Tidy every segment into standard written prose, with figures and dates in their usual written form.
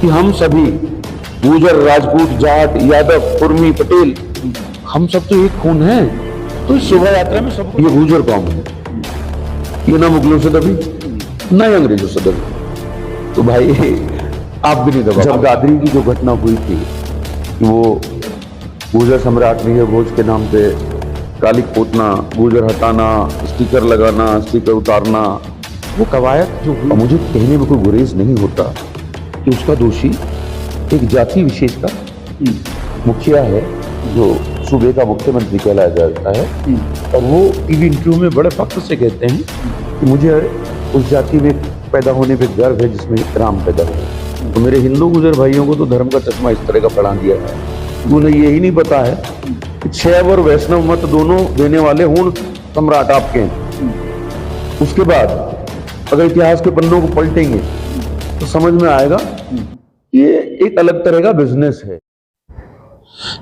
कि हम सभी गुर्जर, राजपूत, जाट, यादव, कुर्मी, पटेल, हम सब तो एक खून हैं। तो इस शोभा यात्रा में सब ये गुर्जर कौम है, ये ना मुगलों से दबी ना ही अंग्रेजों से दबी। तो भाई आप भी नहीं दबा। जब दादरी की जो घटना हुई थी कि वो गुर्जर सम्राट मिहिर भोज के नाम पे कालिक पोतना, गुर्जर हटाना, स्टिकर लगाना, स्टिकर उतारना, वो कवायद जो हुई, मुझे कहने में कोई गुरेज नहीं होता कि उसका दोषी एक जाति विशेष का मुखिया है जो सूबे का मुख्यमंत्री कहलाया जाता है। और वो टीवी इंटरव्यू में बड़े फख्र से कहते हैं कि मुझे उस जाति में पैदा होने पे गर्व है जिसमें राम पैदा हुए। तो मेरे हिंदू गुर्जर भाइयों को तो धर्म का चश्मा इस तरह का पढ़ा दिया है, उन्हें यही नहीं पता है कि शैव और वैष्णव मत दोनों देने वाले हूण सम्राट आपके हैं। उसके बाद अगर इतिहास के पन्नों को पलटेंगे तो समझ में आएगा ये एक अलग तरह का बिजनेस है।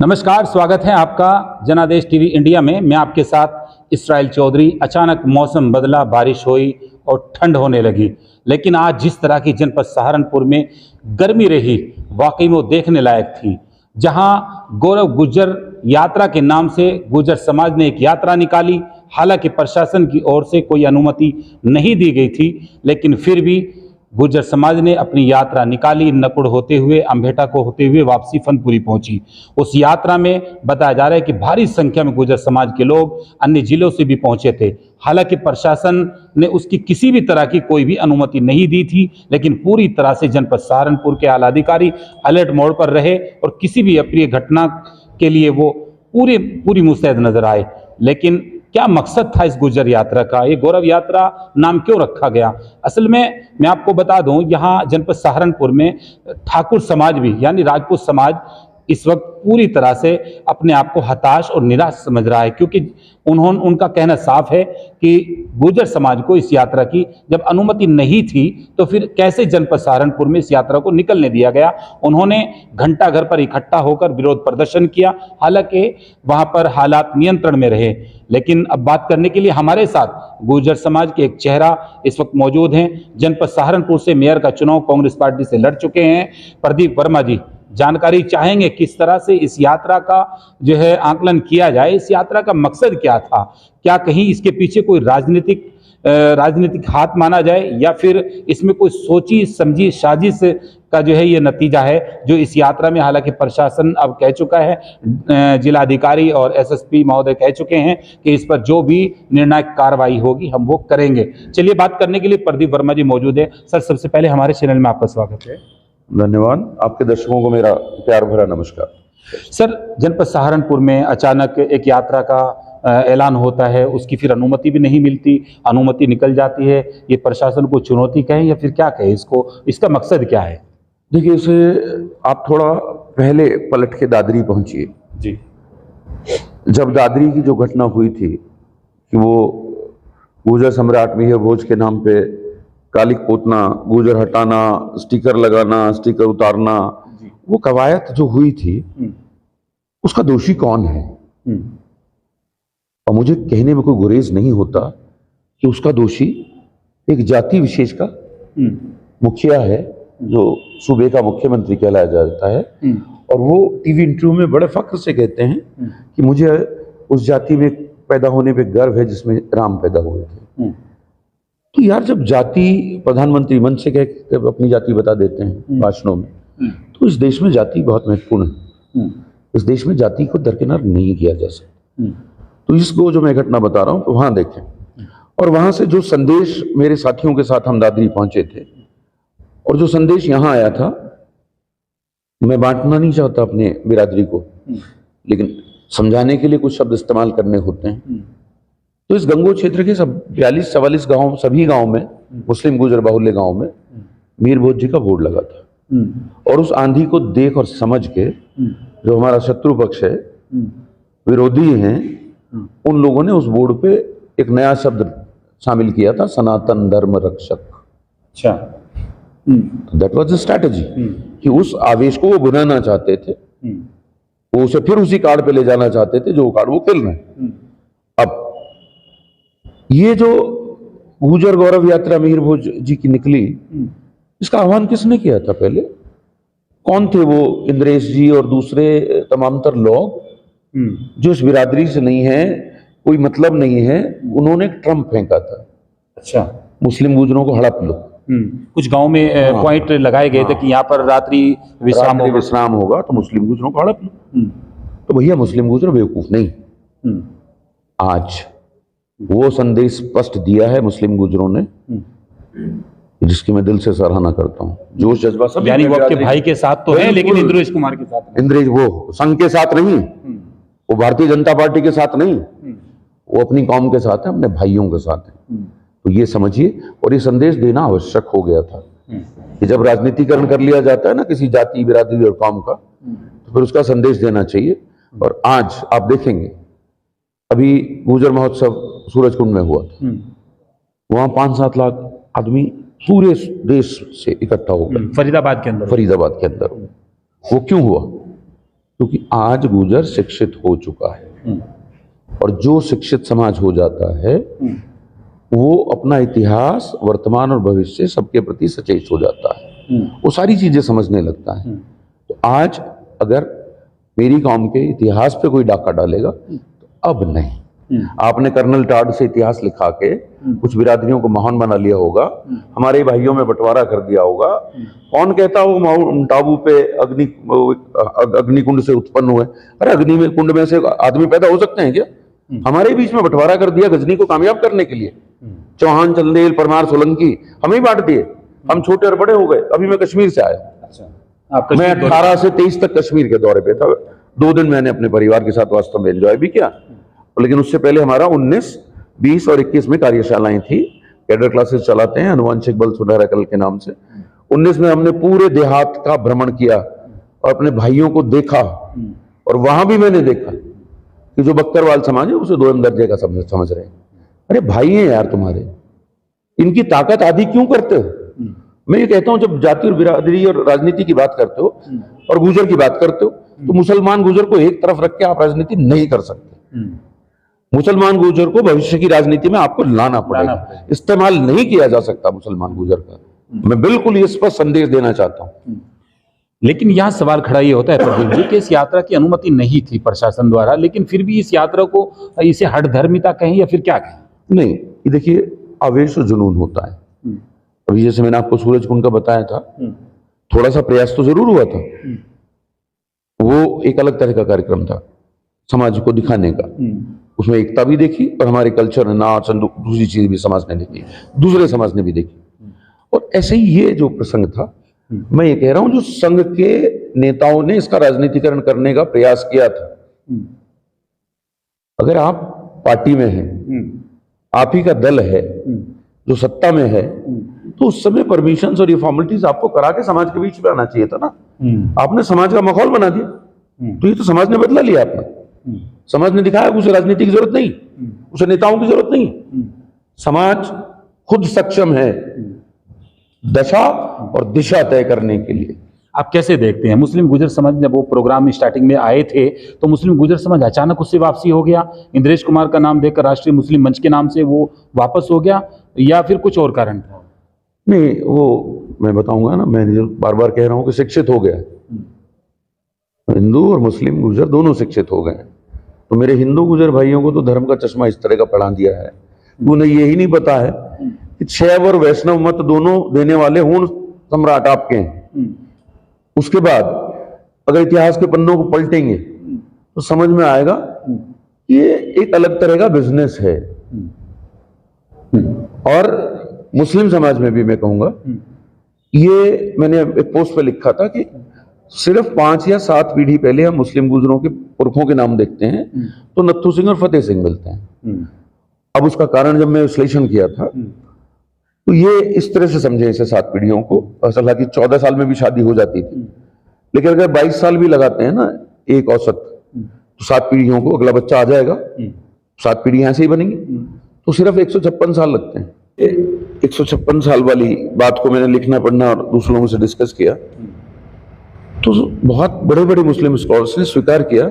नमस्कार, स्वागत है आपका जनादेश टीवी इंडिया में। मैं आपके साथ इसराइल चौधरी। अचानक मौसम बदला, बारिश हुई और ठंड होने लगी, लेकिन आज जिस तरह की जनपद सहारनपुर में गर्मी रही, वाकई में वो देखने लायक थी। जहां गौरव गुर्जर यात्रा के नाम से गुर्जर समाज ने एक यात्रा निकाली, हालांकि प्रशासन की ओर से कोई अनुमति नहीं दी गई थी, लेकिन फिर भी गुर्जर समाज ने अपनी यात्रा निकाली। नकुड़ होते हुए, अंबेटा को होते हुए वापसी फनपुरी पहुंची। उस यात्रा में बताया जा रहा है कि भारी संख्या में गुर्जर समाज के लोग अन्य जिलों से भी पहुंचे थे। हालांकि प्रशासन ने उसकी किसी भी तरह की कोई भी अनुमति नहीं दी थी, लेकिन पूरी तरह से जनपद सहारनपुर के आला अधिकारी अलर्ट मोड पर रहे और किसी भी अप्रिय घटना के लिए वो पूरी मुस्तैद नजर आए। लेकिन क्या मकसद था इस गुर्जर यात्रा का? ये गौरव यात्रा नाम क्यों रखा गया? असल में मैं आपको बता दूं, यहाँ जनपद सहारनपुर में ठाकुर समाज भी यानी राजपूत समाज इस वक्त पूरी तरह से अपने आप को हताश और निराश समझ रहा है, क्योंकि उनका कहना साफ है कि गुर्जर समाज को इस यात्रा की जब अनुमति नहीं थी तो फिर कैसे जनपद सहारनपुर में इस यात्रा को निकलने दिया गया। उन्होंने घंटा घर पर इकट्ठा होकर विरोध प्रदर्शन किया, हालांकि वहां पर हालात नियंत्रण में रहे। लेकिन अब बात करने के लिए हमारे साथ गुर्जर समाज के एक चेहरा इस वक्त मौजूद हैं। जनपद सहारनपुर से मेयर का चुनाव कांग्रेस पार्टी से लड़ चुके हैं प्रदीप वर्मा जी। जानकारी चाहेंगे किस तरह से इस यात्रा का जो है आकलन किया जाए, इस यात्रा का मकसद क्या था, क्या कहीं इसके पीछे कोई राजनीतिक हाथ माना जाए या फिर इसमें कोई सोची समझी साजिश का जो है ये नतीजा है जो इस यात्रा में, हालांकि प्रशासन अब कह चुका है, जिलाधिकारी और एसएसपी महोदय कह चुके हैं कि इस पर जो भी निर्णायक कार्रवाई होगी हम वो करेंगे। चलिए, बात करने के लिए प्रदीप वर्मा जी मौजूद है। सर, सबसे पहले हमारे चैनल में आपका स्वागत है। धन्यवाद। आपके दर्शकों को मेरा प्यार भरा नमस्कार। सर, जनपद सहारनपुर में अचानक एक यात्रा का ऐलान होता है, उसकी फिर अनुमति भी नहीं मिलती, अनुमति निकल जाती है। ये प्रशासन को चुनौती कहें या फिर क्या कहें इसको, इसका मकसद क्या है? देखिए, इसे आप थोड़ा पहले पलट के दादरी पहुंचिए जी। जब दादरी की जो घटना हुई थी कि वो गुर्जर सम्राट मिहिर भोज के नाम पे कालिक पोतना, गुर्जर हटाना, स्टिकर लगाना, स्टिकर उतारना, वो कवायद जो हुई थी उसका दोषी कौन है? और मुझे कहने में कोई गुरेज नहीं होता कि उसका दोषी एक जाति विशेष का मुखिया है जो सूबे का मुख्यमंत्री कहलाया जाता है। और वो टीवी इंटरव्यू में बड़े फख्र से कहते हैं कि मुझे उस जाति में पैदा होने पे गर्व है जिसमें राम पैदा हुए थे। तो यार, जब जाति प्रधानमंत्री मंच से कह अपनी जाति बता देते हैं भाषणों में, तो इस देश में जाति बहुत महत्वपूर्ण है। इस देश में जाति को दरकिनार नहीं किया जा सकता। तो इसको जो मैं घटना बता रहा हूँ तो वहां देखें, और वहां से जो संदेश मेरे साथियों के साथ हम दादरी पहुंचे थे और जो संदेश यहाँ आया था, मैं बांटना नहीं चाहता अपने बिरादरी को, लेकिन समझाने के लिए कुछ शब्द इस्तेमाल करने होते हैं। तो इस गंगोह क्षेत्र के सब 42-44 गांव, सभी गांव में, मुस्लिम गुर्जर बाहुल्य गांव में मिहिर भोज जी का बोर्ड लगा था। और उस आंधी को देख और समझ के जो हमारा शत्रु पक्ष है, विरोधी हैं, उन लोगों ने उस बोर्ड पे एक नया शब्द शामिल किया था, सनातन धर्म रक्षक। अच्छा। दैट वाज द स्ट्रैटेजी कि उस आवेश को वो बुनाना चाहते थे, वो उसे फिर उसी कार्ड पे ले जाना चाहते थे जो कार्ड वो खेल रहे हैं। अब ये जो गुर्जर गौरव यात्रा मिहिर भोज जी की निकली, इसका आह्वान किसने किया था? पहले कौन थे वो इंद्रेश जी और दूसरे तमाम तर लोग जो इस बिरादरी से नहीं है, कोई मतलब नहीं है, उन्होंने एक ट्रम्प फेंका था। अच्छा। मुस्लिम गुजरों को हड़प लो। कुछ गांव में पॉइंट लगाए गए थे कि यहाँ पर रात्रि विश्राम होगा तो मुस्लिम गुजरों को हड़प लो। तो भैया मुस्लिम गुजर बेवकूफ नहीं। आज वो संदेश स्पष्ट दिया है मुस्लिम गुजरों ने, जिसकी मैं दिल से सराहना करता हूँ। जोश जज्बा सब, यानी वो आपके भाई के साथ तो है, लेकिन इंद्रेश कुमार के साथ नहीं। इंद्रेश वो संघ के साथ नहीं, वो भारतीय जनता पार्टी के साथ नहीं, वो अपनी कौम के साथ है, अपने भाइयों के साथ है। तो ये समझिए, और ये संदेश देना आवश्यक हो गया था कि जब राजनीतिकरण कर लिया जाता है ना किसी जाति बिरादरी और कौम का, तो फिर उसका संदेश देना चाहिए। और आज आप देखेंगे, अभी गुर्जर महोत्सव सूरजकुंड में हुआ था, वहां 5-7 लाख आदमी पूरे देश से इकट्ठा हो गए। फरीदाबाद के अंदर। वो क्यों हुआ? क्योंकि आज गुर्जर शिक्षित हो चुका है, और जो शिक्षित समाज हो जाता है वो अपना इतिहास, वर्तमान और भविष्य सबके प्रति सचेत हो जाता है, वो सारी चीजें समझने लगता है। तो आज अगर मेरी कौम के इतिहास पे कोई डाका डालेगा तो अब नहीं। आपने कर्नल टाड से इतिहास लिखा के कुछ बिरादरियों को महान बना लिया होगा, हमारे भाइयों में बंटवारा कर दिया होगा। कौन कहता वो माउंट आबू पे अग्निकुंड से उत्पन्न हुए? अरे अग्नि में कुंड में से आदमी पैदा हो सकते हैं क्या? हमारे बीच में बंटवारा कर दिया गजनी को कामयाब करने के लिए। चौहान, चंदेल, परमार, सोलंकी हमें ही बांट दिए, हम छोटे और बड़े हो गए। अभी मैं कश्मीर से आया। मैं 18 से 23 तक कश्मीर के दौरे पे था। 2 दिन मैंने अपने परिवार के साथ वास्तव में एंजॉय भी किया, लेकिन उससे पहले हमारा 19, 20 और 21 में कार्यशालाएं थी। कैडर क्लासेस चलाते हैं अनुवांशिक बल सुधार कल के नाम से। 19 में हमने पूरे देहात का भ्रमण किया और अपने भाइयों को देखा, और वहां भी मैंने देखा कि जो बक्करवाल समाज है उसे 2 दर्जे का समझ रहे हैं। अरे भाई हैं यार तुम्हारे, इनकी ताकत आधी क्यों करते हो? मैं ये कहता हूं, जब जाति और बिरादरी और राजनीति की बात करते हो और गुजर की बात करते हो, तो मुसलमान गुजर को एक तरफ रख के आप राजनीति नहीं कर सकते। मुसलमान गुजर को भविष्य की राजनीति में आपको लाना पड़ेगा, इस्तेमाल नहीं किया जा सकता मुसलमान गुजर का। मैं बिल्कुल ये स्पष्ट संदेश देना चाहता हूं। लेकिन यहाँ सवाल खड़ा ये होता है प्रदीप जी कि इस यात्रा की अनुमति नहीं थी प्रशासन द्वारा, लेकिन फिर भी इस यात्रा को इसे हठधर्मिता कहें या फिर क्या कहें? नहीं, ये देखिए, आवेश और जुनून होता है। अभी जैसे मैंने आपको सूरजकुंड का बताया था, थोड़ा सा प्रयास तो जरूर हुआ था। वो एक अलग तरह का कार्यक्रम था समाज को दिखाने का। उसमें एकता भी देखी और हमारे कल्चर, नाच, दूसरी चीज भी समाज ने देखी, दूसरे समाज ने भी देखी। और ऐसे ही ये जो प्रसंग था, मैं ये कह रहा हूं, जो संघ के नेताओं ने इसका राजनीतिकरण करने का प्रयास किया था। अगर आप पार्टी में हैं, आप ही का दल है जो सत्ता में है, तो उस समय परमिशन और ये फॉर्मेलिटीज आपको करा के समाज के बीच में आना चाहिए था ना। आपने समाज का माहौल बना दिया, तो ये तो समाज ने बदला लिया आपने। समाज ने दिखाया उसे राजनीति की जरूरत नहीं, उसे नेताओं की जरूरत नहीं। समाज खुद सक्षम है दशा और दिशा तय करने के लिए। आप कैसे देखते हैं मुस्लिम गुजर समाज, जब वो प्रोग्राम स्टार्टिंग में आए थे तो मुस्लिम गुजर समाज अचानक उससे वापसी हो गया, इंद्रेश कुमार का नाम देकर राष्ट्रीय मुस्लिम मंच के नाम से वो वापस हो गया, या फिर कुछ और कारण था? नहीं, वो मैं बताऊंगा ना, मैं जो बार बार कह रहा हूं कि शिक्षित हो गया, हिंदू और मुस्लिम गुजर दोनों शिक्षित हो गए। तो मेरे हिंदू गुजर भाइयों को तो धर्म का चश्मा इस तरह का पढ़ा दिया है, उन्हें यही नहीं पता है कि शैव और वैष्णव मत दोनों देने वाले हूण सम्राट आपके हैं। उसके बाद अगर इतिहास के पन्नों को पलटेंगे तो समझ में आएगा ये एक अलग तरह का बिजनेस है। और मुस्लिम समाज में भी मैं कहूंगा, ये मैंने एक पोस्ट पे लिखा था कि सिर्फ 5 या 7 पीढ़ी पहले हम मुस्लिम गुजरों के पुरखों के नाम देखते हैं तो नत्थू सिंह और फतेह सिंह मिलते हैं। अब उसका कारण जब मैं विश्लेषण किया था तो ये इस तरह से समझे इसे 7 पीढ़ियों को। हालांकि 14 साल में भी शादी हो जाती थी, लेकिन अगर 22 साल भी लगाते हैं ना एक औसत, तो 7 पीढ़ियों को अगला बच्चा आ जाएगा, 7 पीढ़ियां ऐसे ही बनेंगी, तो सिर्फ 156 साल लगते हैं। 156 साल वाली बात को मैंने लिखना पढ़ना और दूसरों से डिस्कस किया तो बहुत बड़े बड़े मुस्लिम स्कॉलर्स ने स्वीकार किया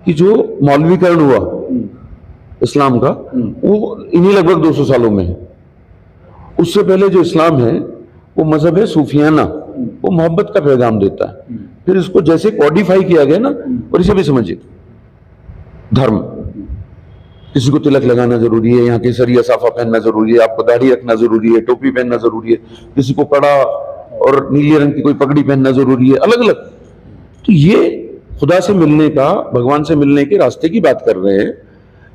कि जो मौलवीकरण हुआ इस्लाम का वो इन्हीं लगभग 200 सालों में है। उससे पहले जो इस्लाम है वो मजहब है सूफियाना, वो मोहब्बत का पैगाम देता है। फिर इसको जैसे कॉडिफाई किया गया ना, और इसे भी समझिए, धर्म, किसी को तिलक लगाना जरूरी है, यहाँ केसरिया साफा पहनना जरूरी है, आपको दाढ़ी रखना जरूरी है, टोपी पहनना जरूरी है, किसी को कड़ा और नीले रंग की कोई पगड़ी पहनना जरूरी है, अलग अलग। तो ये खुदा से मिलने का, भगवान से मिलने के रास्ते की बात कर रहे हैं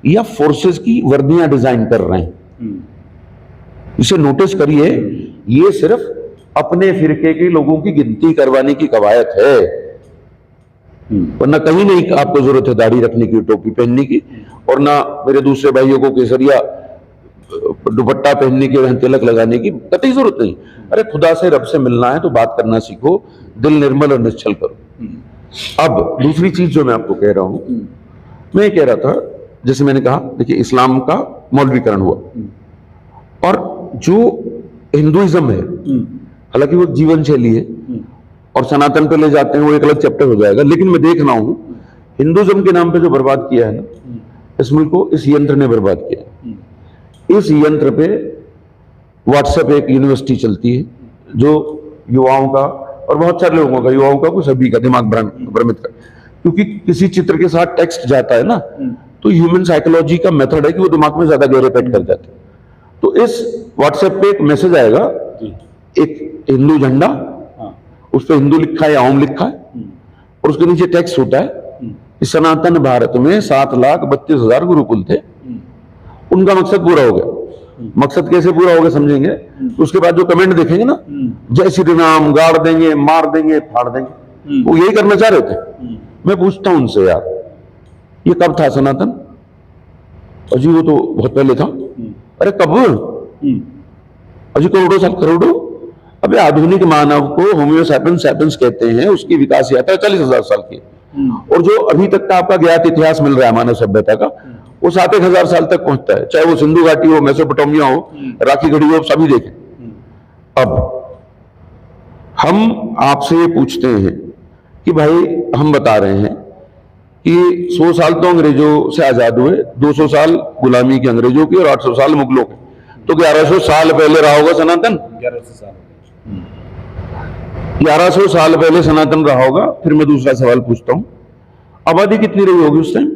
या फोर्सेस की वर्दियां डिजाइन कर रहे हैं? इसे नोटिस करिए, ये सिर्फ अपने फिरके के लोगों की गिनती करवाने की कवायद है, वरना कहीं नहीं आपको जरूरत है दाढ़ी रखने की, टोपी पहनने की, और ना मेरे दूसरे भाइयों को केसरिया दुपट्टा पहनने की, तिलक लगाने की कतई जरूरत नहीं। अरे खुदा से, रब से मिलना है तो बात करना सीखो, दिल निर्मल और निश्चल करो। अब दूसरी चीज जो मैं आपको कह रहा हूं, मैं ये कह रहा था, जैसे मैंने कहा, देखिए इस्लाम का मौलवीकरण हुआ, और जो हिंदुइज्म है, हालांकि वो जीवन शैली है और सनातन पे ले जाते हैं, वो एक अलग चैप्टर हो जाएगा, लेकिन मैं देख रहा हूं हिंदुइज्म के नाम पे जो बर्बाद किया है ना, इस मुल्क को इस यंत्र ने बर्बाद किया। इस यंत्र पे व्हाट्सएप एक यूनिवर्सिटी चलती है जो युवाओं का, और बहुत सारे लोगों का, युवाओं का, कुछ सभी का दिमाग भ्रमित कर, क्योंकि किसी चित्र के साथ टेक्स्ट जाता है ना, तो ह्यूमन साइकोलॉजी का मेथड है कि वो दिमाग में ज्यादा गहरे पेट कर जाते हैं। तो इस व्हाट्सएप पे एक मैसेज आएगा, एक हिंदू झंडा, उस पर हिंदू लिखा है या ओम लिखा है, और उसके नीचे टेक्स्ट होता है कि सनातन भारत में 7,32,000 गुरुकुल थे, उनका मकसद पूरा हो गया। मकसद कैसे पूरा हो गया समझेंगे तो उसके बाद जो कमेंट देखेंगे ना, जय श्री राम, गाड़ देंगे, मार देंगे, फाड़ देंगे, वो यही करना चाह रहे थे। मैं पूछता हूं उनसे, यार ये कब था सनातन? अजी वो तो बहुत पहले था। अरे कब? अजी करोड़ों साल, करोड़ों। अबे आधुनिक मानव को होमियो सैपियंस कहते हैं, उसकी विकास यात्रा 40,000 साल की, और जो अभी तक का आपका ज्ञात इतिहास मिल रहा है मानव सभ्यता का, वो 7,000 साल तक पहुंचता है, चाहे वो सिंधु घाटी हो, मेसोपोटामिया हो, राखी गढ़ी हो, सभी देखें। अब हम आपसे ये पूछते हैं कि भाई, हम बता रहे हैं कि 100 साल तो अंग्रेजों से आजाद हुए, 200 साल गुलामी की अंग्रेजों की, और 800 साल मुगलों के, तो 1100 साल पहले रहा होगा सनातन। 1100 साल पहले सनातन रहा होगा। फिर मैं दूसरा सवाल पूछता हूं, आबादी कितनी रही होगी उस टाइम?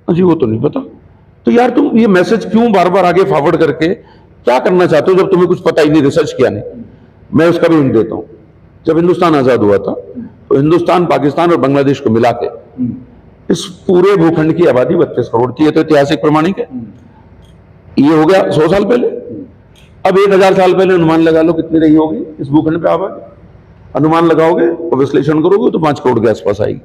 जी वो तो नहीं पता। तो यार तुम ये मैसेज क्यों बार बार आगे फॉरवर्ड करके क्या करना चाहते हो, जब तुम्हें कुछ पता ही नहीं, रिसर्च किया नहीं? मैं उसका भी हिंट देता हूं। जब हिंदुस्तान आजाद हुआ था, तो हिंदुस्तान, पाकिस्तान और बांग्लादेश को मिला के इस पूरे भूखंड की आबादी 32 करोड़ थी। ये तो ऐतिहासिक प्रमाणिक है। ये हो गया 100 साल पहले। अब 1000 साल पहले अनुमान लगा लो कितनी रही होगी इस भूखंड पे आबादी। अनुमान लगाओगे और विश्लेषण करोगे तो 5 करोड़ के आसपास आएगी।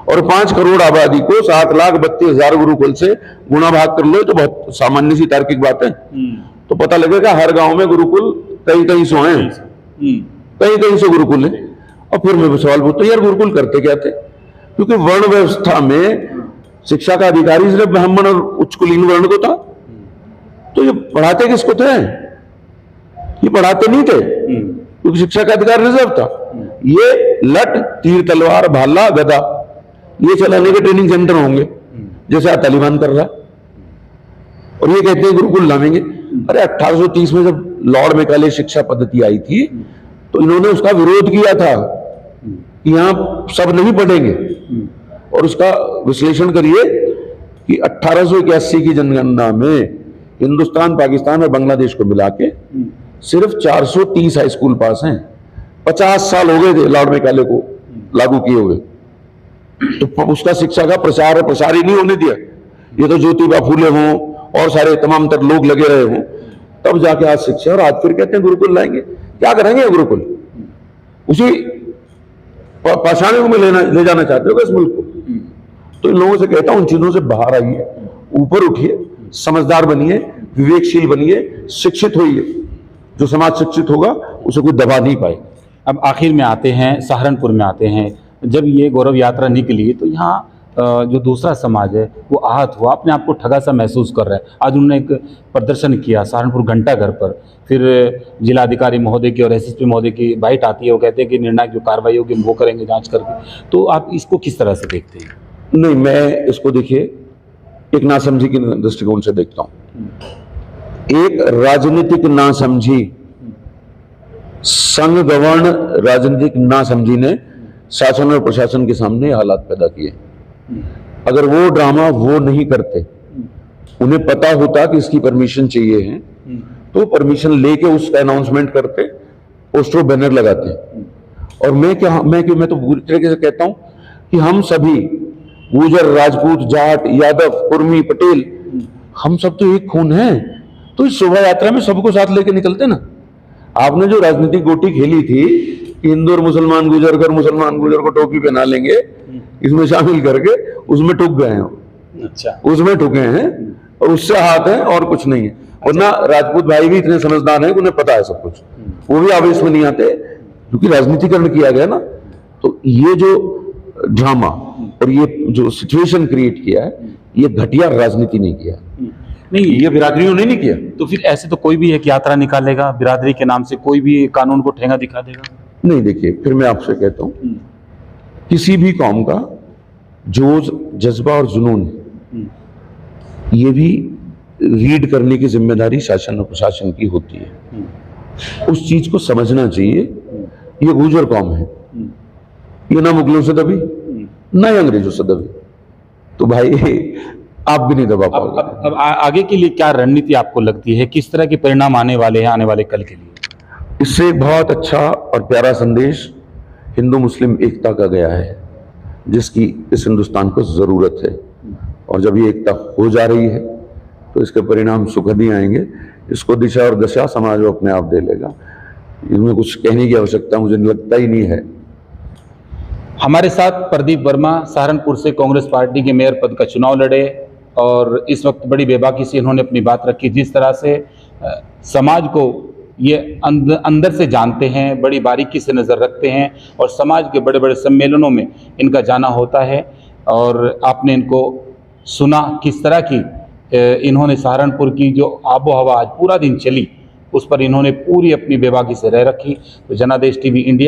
और 5 करोड़ आबादी को 7,32,000 गुरुकुल से गुणा भाग कर लो तो बहुत सामान्य सी तार्किक बात है। तो पता लगेगा हर गांव में गुरुकुल कई सौ हैं, कई सौ गुरुकुल है। और फिर मैं सवाल पूछता हूं, यार गुरुकुल करते क्या थे? क्योंकि वर्ण व्यवस्था में शिक्षा का अधिकारी सिर्फ ब्राह्मण और उच्च कुलीन वर्ण को था। तो ये पढ़ाते किसको थे? ये पढ़ाते नहीं थे क्योंकि शिक्षा का अधिकार रिजर्व था। ये लठ, तीर, तलवार, भाला, गदा, ये चलाने के ट्रेनिंग सेंटर होंगे, जैसे आज तालिबान कर रहा है। और ये कहते हैं गुरुकुल लावेंगे। अरे 1830 में जब लॉर्ड मैकाले शिक्षा पद्धति आई थी तो इन्होंने उसका विरोध किया था कि यहां सब नहीं पढ़ेंगे। और उसका विश्लेषण करिए कि 1881 की जनगणना में हिंदुस्तान, पाकिस्तान और बांग्लादेश को मिला के सिर्फ 430 हाई स्कूल पास हैं। 50 साल हो गए थे लॉर्ड मैकाले को लागू किए हुए। तो उसका शिक्षा का प्रसार ही नहीं होने दिया। ये तो ज्योतिबा फूले हों और सारे तमाम तर लोग लगे रहे हों, तब जाके आज शिक्षा। और आज फिर कहते हैं गुरुकुल लाएंगे। क्या करेंगे गुरुकुल? उसी पाषाणियों में ले जाना चाहते हो इस मुल्क को? तो इन लोगों से कहता हूं, उन चीजों से बाहर आइए, ऊपर उठिए, समझदार बनिए, विवेकशील बनिए, शिक्षित होइए। जो समाज शिक्षित होगा उसे कोई दबा नहीं पाए। अब आखिर में आते हैं, सहारनपुर में आते हैं। जब ये गौरव यात्रा निकली तो यहाँ जो दूसरा समाज है वो आहत हुआ, अपने आप को ठगा सा महसूस कर रहा है। आज उन्होंने एक प्रदर्शन किया सहारनपुर घंटाघर पर। फिर जिलाधिकारी महोदय की और एसएसपी महोदय की बाइट आती है, वो कहते हैं कि निर्णायक जो कार्रवाई होगी वो करेंगे जांच करके। तो आप इसको किस तरह से देखते हैं? नहीं, मैं इसको देखिए एक नासमझी के दृष्टिकोण से देखता हूं। एक राजनीतिक नासमझी संघ गवर्ण राजनीतिक नासमझी ने शासन और प्रशासन के सामने हालात पैदा किए। अगर वो ड्रामा वो नहीं करते, उन्हें पता होता कि इसकी परमिशन चाहिए है, तो परमिशन लेके उसका अनाउंसमेंट करते, पोस्टर बैनर लगाते। और मैं तो पूरी तरीके से कहता हूं कि हम सभी गुर्जर, राजपूत, जाट, यादव, कुर्मी, पटेल, हम सब तो एक खून हैं। तो इस शोभा यात्रा में सबको साथ लेके निकलते ना। आपने जो राजनीतिक गोटी खेली थी कि हिंदू और मुसलमान गुजर कर मुसलमान गुजर को टोपी पहना लेंगे, इसमें शामिल करके उसमें ठुक गए हैं। अच्छा, उसमें ठुके हैं और उससे हाथ है और कुछ नहीं है। वरना राजपूत भाई भी इतने समझदार हैं कि उन्हें पता है सब कुछ, वो भी आवेश में नहीं आते, क्योंकि राजनीतिकरण किया गया ना। तो ये जो ड्रामा और ये जो सिचुएशन क्रिएट किया है, ये घटिया राजनीति नहीं किया, नहीं ये बिरादरियों ने नहीं किया। तो फिर ऐसे तो कोई भी एक यात्रा निकालेगा बिरादरी के नाम से, कोई भी कानून को ठेंगा दिखा देगा। नहीं, देखिए, फिर मैं आपसे कहता हूं, किसी भी कौम का जोश, जज्बा और जुनून, ये भी रीड करने की जिम्मेदारी शासन और प्रशासन की होती है। उस चीज को समझना चाहिए। ये गुर्जर कौम है, ये ना मुगलों से दबी ना ही अंग्रेजों से दबी, तो भाई आप भी नहीं दबा पाओगे। अब आगे के लिए क्या रणनीति आपको लगती है, किस तरह के परिणाम आने वाले हैं आने वाले कल के लिए? इससे एक बहुत अच्छा और प्यारा संदेश हिंदू मुस्लिम एकता का गया है, जिसकी इस हिंदुस्तान को जरूरत है। और जब ये एकता हो जा रही है तो इसके परिणाम सुखद ही आएंगे। इसको दिशा और दशा समाज वो अपने आप दे लेगा। इसमें कुछ कहने की आवश्यकता मुझे लगता ही नहीं है। हमारे साथ प्रदीप वर्मा सहारनपुर से कांग्रेस पार्टी के मेयर पद का चुनाव लड़े और इस वक्त बड़ी बेबाकी से इन्होंने अपनी बात रखी। जिस तरह से समाज को ये अंदर से जानते हैं, बड़ी बारीकी से नज़र रखते हैं और समाज के बड़े बड़े सम्मेलनों में इनका जाना होता है। और आपने इनको सुना किस तरह की इन्होंने सहारनपुर की जो आबो हवा आज पूरा दिन चली, उस पर इन्होंने पूरी अपनी बेबाकी से रह रखी। तो जनादेश टीवी इंडिया